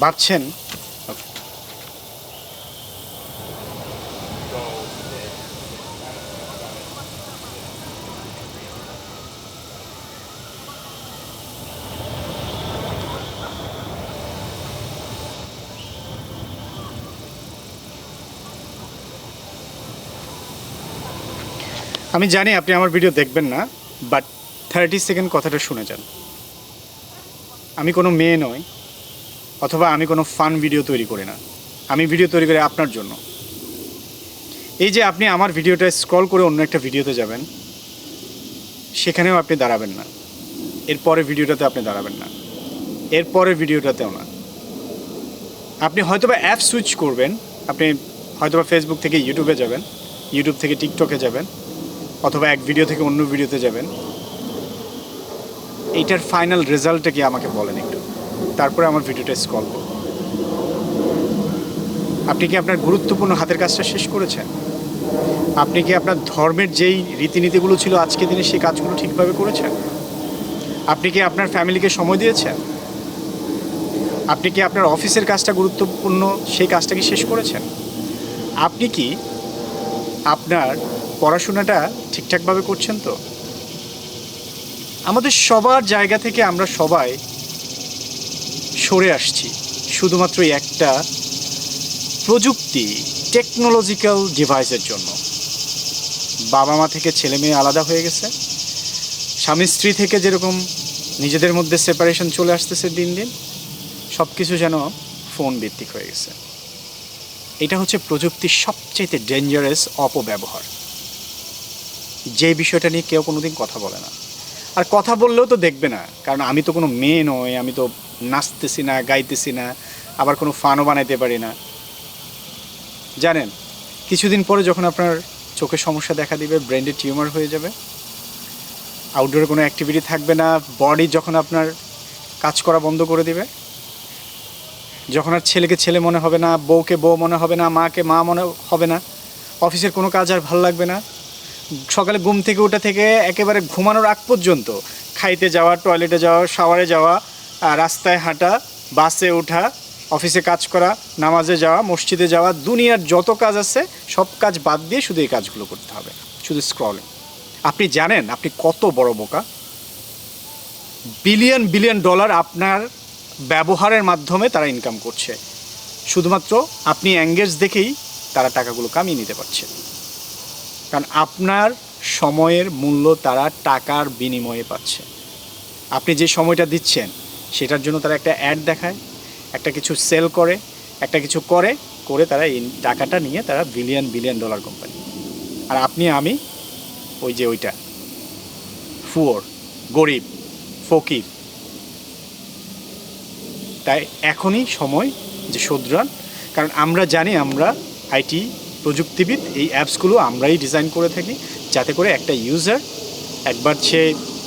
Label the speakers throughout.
Speaker 1: ভাবছেন আমি জানি আপনি আমার ভিডিও দেখবেন না, বাট 30 সেকেন্ড কথাটা শুনে যান। আমি কোনো মেয়ে নই, অথবা আমি কোনো ফান ভিডিও তৈরি করি না। আমি ভিডিও তৈরি করি আপনার জন্য। এই যে আপনি আমার ভিডিওটা স্ক্রল করে অন্য একটা ভিডিওতে যাবেন, সেখানেও আপনি দাঁড়াবেন না, এরপরে ভিডিওটাতে আপনি দাঁড়াবেন না, এরপরের ভিডিওটাতেও না। আপনি হয়তোবা অ্যাপ সুইচ করবেন, আপনি হয়তোবা ফেসবুক থেকে ইউটিউবে যাবেন, ইউটিউব থেকে টিকটকে যাবেন, অথবা এক ভিডিও থেকে অন্য ভিডিওতে যাবেন। এইটার ফাইনাল রেজাল্টটা কি আমাকে বলেন একটু, তারপরে আমার ভিডিওটা স্ক্রল করুন। আপনি কি আপনার গুরুত্বপূর্ণ হাতের কাজটা শেষ করেছেন? আপনি কি আপনার ধর্মের যেই রীতিনীতিগুলো ছিল আজকের দিনে সেই কাজগুলো ঠিকভাবে করেছেন? আপনি কি আপনার ফ্যামিলিকে সময় দিয়েছেন? আপনি কি আপনার অফিসের কাজটা গুরুত্বপূর্ণ সেই কাজটা কি শেষ করেছেন? আপনি কি আপনার পড়াশোনাটা ঠিকঠাকভাবে করছেন? তো আমাদের সবার জায়গা থেকে আমরা সবাই সরে আসছি শুধুমাত্র একটা প্রযুক্তি, টেকনোলজিক্যাল ডিভাইসের জন্য। বাবা মা থেকে ছেলে মেয়ে আলাদা হয়ে গেছে, স্বামী স্ত্রী থেকে যেরকম নিজেদের মধ্যে সেপারেশন চলে আসতেছে দিন দিন, সব কিছু যেন ফোন ভিত্তিক হয়ে গেছে। এটা হচ্ছে প্রযুক্তির সবচেয়ে ডেঞ্জারাস অপব্যবহার, যে বিষয়টা নিয়ে কেউ কোনোদিন কথা বলে না। আর কথা বললেও তো দেখবে না, কারণ আমি তো কোনো মেয়ে নই, আমি তো নাচতেছি না, গাইতেছি না, আবার কোনো ফানও বানাইতে পারি না। জানেন, কিছুদিন পরে যখন আপনার চোখের সমস্যা দেখা দিবে, ব্রেনের টিউমার হয়ে যাবে, আউটডোরে কোনো অ্যাক্টিভিটি থাকবে না, বডি যখন আপনার কাজ করা বন্ধ করে দিবে, যখন আর ছেলেকে ছেলে মনে হবে না, বউকে বউ মনে হবে না, মাকে মা মনে হবে না, অফিসের কোনো কাজ আর ভালো লাগবে না, সকালে ঘুম থেকে ওঠা থেকে একেবারে ঘুমানোর আগ পর্যন্ত খাইতে যাওয়া, টয়লেটে যাওয়া, শাওয়ারে যাওয়া, রাস্তায় হাঁটা, বাসে ওঠা, অফিসে কাজ করা, নামাজে যাওয়া, মসজিদে যাওয়া, দুনিয়ার যত কাজ আছে সব কাজ বাদ দিয়ে শুধু এই কাজগুলো করতে হবে, শুধু স্ক্রলিং। আপনি জানেন আপনি কত বড় বোকা? বিলিয়ন বিলিয়ন ডলার আপনার ব্যবহারের মাধ্যমে তারা ইনকাম করছে, শুধুমাত্র আপনি এঙ্গেজ দেখেই তারা টাকাগুলো কামিয়ে নিতে পারছে। কারণ আপনার সময়ের মূল্য তারা টাকার বিনিময়ে পাচ্ছে। আপনি যে সময়টা দিচ্ছেন সেটার জন্য তারা একটা অ্যাড দেখায়, একটা কিছু সেল করে, একটা কিছু করে করে তারা এই টাকাটা নিয়ে তারা বিলিয়ন বিলিয়ন ডলার কোম্পানি। আর আপনি আমি ওই যে ওইটা ফুয়োর, গরিব, ফকির। তাই এখনই সময় যে শোধরান, কারণ আমরা জানি আমরা আইটি প্রযুক্তিবিদ, এই অ্যাপসগুলো আমরাই ডিজাইন করে থাকি যাতে করে একটা ইউজার একবার সে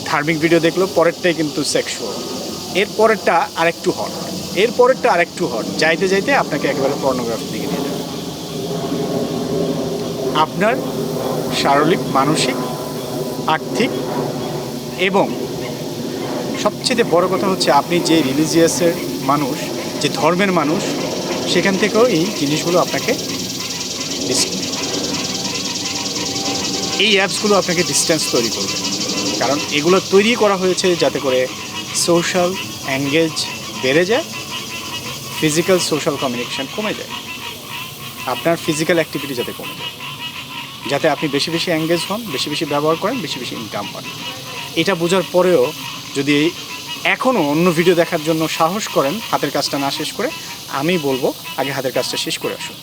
Speaker 1: ধার্মিক ভিডিও দেখলো, পরেরটাই কিন্তু সেক্সুয়াল, এর পরেরটা আরেকটু হট, এর পরেরটা আরেকটু হট, যাইতে যাইতে আপনাকে একেবারে পর্নোগ্রাফির দিকে নিয়ে যাবে। আপনার শারীরিক, মানসিক, আর্থিক এবং সবচেয়ে বড় কথা হচ্ছে আপনি যে রিলিজিয়াসের মানুষ, যে ধর্মের মানুষ, সেখান থেকেও এই জিনিসগুলো আপনাকে, এই অ্যাপসগুলো আপনাকে ডিস্টেন্স তৈরি করবে। কারণ এগুলো তৈরি করা হয়েছে যাতে করে সোশ্যাল এঙ্গেজ বেড়ে যায়, ফিজিক্যাল সোশ্যাল কমিউনিকেশান কমে যায়, আপনার ফিজিক্যাল অ্যাক্টিভিটি যাতে কমে যায়, যাতে আপনি বেশি বেশি এঙ্গেজ হন, বেশি বেশি ব্যবহার করেন, বেশি বেশি ইনকাম পান। এটা বোঝার পরেও যদি এখনও অন্য ভিডিও দেখার জন্য সাহস করেন হাতের কাজটা না শেষ করে, আমি বলবো আগে হাতের কাজটা শেষ করে আসুন।